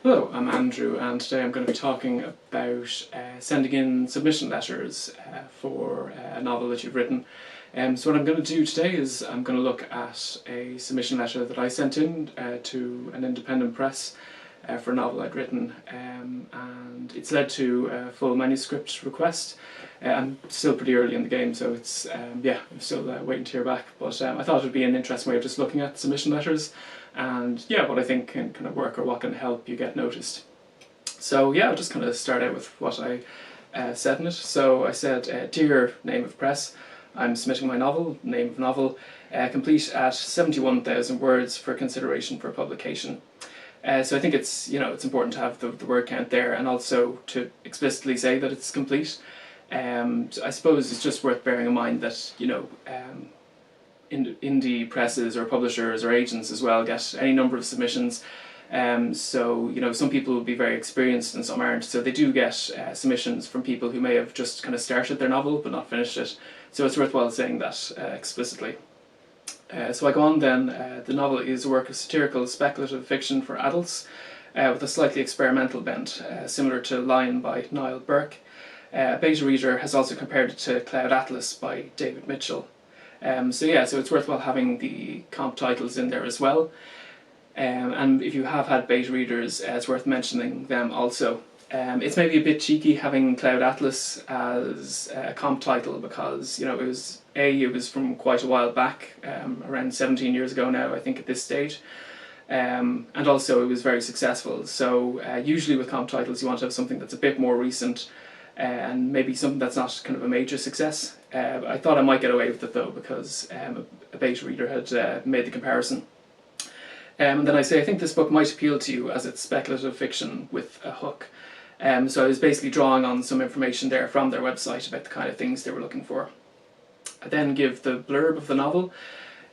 Hello, I'm Andrew, and today I'm going to be talking about sending in submission letters for a novel that you've written. So what I'm going to do today is I'm going to look at a submission letter that I sent in to an independent press for a novel I'd written, and it's led to a full manuscript request. I'm still pretty early in the game, so it's I'm still waiting to hear back, but I thought it would be an interesting way of just looking at submission letters and what I think can kind of work or what can help you get noticed. So I'll just kind of start out with what I said in it. So I said, dear name of press, I'm submitting my novel, name of novel, complete at 71,000 words for consideration for publication. So I think it's important to have the word count there, and also to explicitly say that it's complete. I suppose it's just worth bearing in mind that indie presses or publishers or agents as well get any number of submissions. Some people will be very experienced and some aren't. So they do get submissions from people who may have just kind of started their novel but not finished it. So it's worthwhile saying that explicitly. So I go on then. The novel is a work of satirical speculative fiction for adults with a slightly experimental bent, similar to Lion by Niall Burke. A beta reader has also compared it to Cloud Atlas by David Mitchell. So it's worthwhile having the comp titles in there as well. And if you have had beta readers, it's worth mentioning them also. It's maybe a bit cheeky having Cloud Atlas as a comp title because it was from quite a while back, around 17 years ago now, I think, at this stage. And also it was very successful. So usually with comp titles you want to have something that's a bit more recent and maybe something that's not kind of a major success. I thought I might get away with it though because a beta reader had made the comparison. And then I say I think this book might appeal to you as it's speculative fiction with a hook. So I was basically drawing on some information there from their website about the kind of things they were looking for. I then give the blurb of the novel.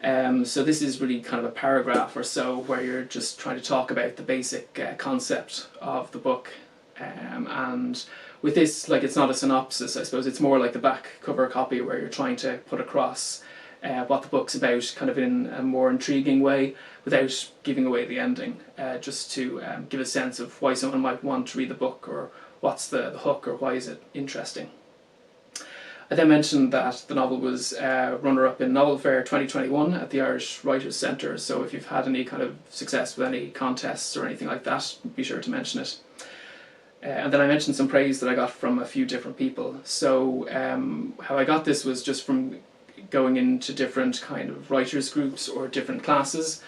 So this is really kind of a paragraph or so where you're just trying to talk about the basic concept of the book. And with this, it's not a synopsis, I suppose. It's more like the back cover copy where you're trying to put across what the book's about kind of in a more intriguing way without giving away the ending, just to give a sense of why someone might want to read the book or what's the hook or why is it interesting. I then mentioned that the novel was runner-up in Novel Fair 2021 at the Irish Writers' Centre, so if you've had any kind of success with any contests or anything like that, be sure to mention it. And then I mentioned some praise that I got from a few different people. So how I got this was just from going into different kind of writers groups or different classes,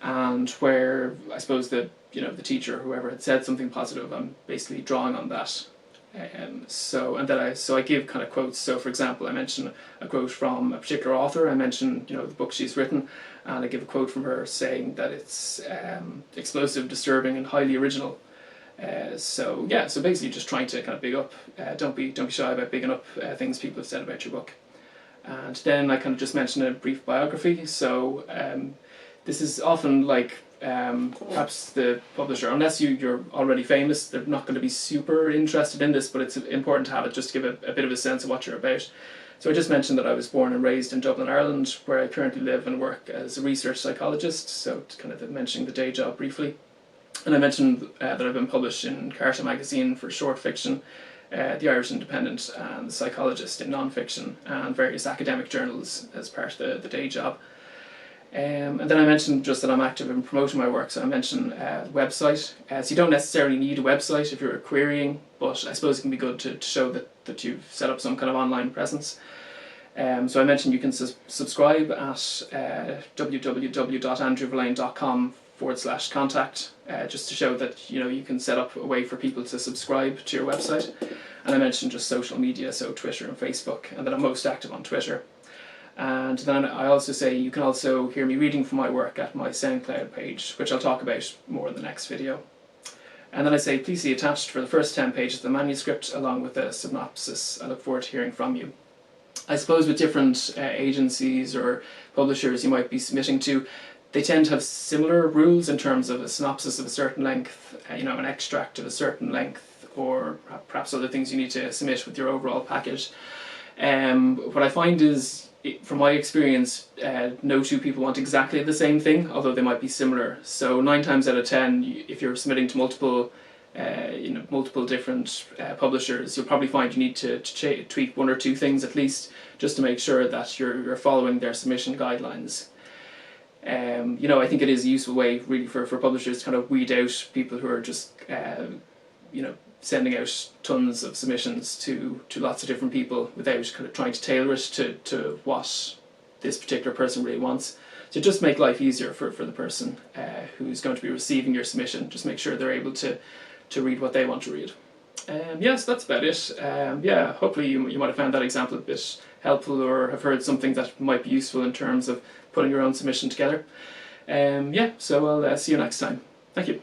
and where I suppose the teacher or whoever had said something positive, I'm basically drawing on that. So I give kind of quotes. So for example, I mention a quote from a particular author. I mention the book she's written, and I give a quote from her saying that it's explosive, disturbing, and highly original. So basically just trying to kind of big up. Don't be shy about bigging up things people have said about your book. And then I kind of just mention a brief biography. So this is often perhaps the publisher, unless you're already famous, they're not going to be super interested in this, but it's important to have it just to give a bit of a sense of what you're about. So I just mentioned that I was born and raised in Dublin, Ireland, where I currently live and work as a research psychologist, so kind of mentioning the day job briefly. And I mentioned that I've been published in Carta magazine for short fiction, the Irish Independent, and The Psychologist in non-fiction, and various academic journals as part of the day job. And then I mentioned just that I'm active in promoting my work, so I mentioned website. So you don't necessarily need a website if you're querying, but I suppose it can be good to show that you've set up some kind of online presence. So I mentioned you can subscribe at www.andrewverlaine.com/contact, just to show that you can set up a way for people to subscribe to your website. And I mentioned just social media, so Twitter and Facebook, and that I'm most active on Twitter. And then I also say you can also hear me reading from my work at my SoundCloud page, which I'll talk about more in the next video. And then I say please see attached for the first 10 pages of the manuscript along with a synopsis. I look forward to hearing from you. I suppose with different agencies or publishers you might be submitting to, they tend to have similar rules in terms of a synopsis of a certain length, an extract of a certain length, or perhaps other things you need to submit with your overall package. What I find is from my experience, no two people want exactly the same thing, although they might be similar. So 9 times out of 10, if you're submitting to multiple different publishers, you'll probably find you need to tweak 1 or 2 things at least, just to make sure that you're following their submission guidelines. I think it is a useful way really for publishers to kind of weed out people who are just sending out tons of submissions to lots of different people without kind of trying to tailor it to what this particular person really wants. So just make life easier for the person who's going to be receiving your submission. Just make sure they're able to read what they want to read. Yes, that's about it. Hopefully you might have found that example a bit helpful, or have heard something that might be useful in terms of putting your own submission together. So I'll see you next time. Thank you.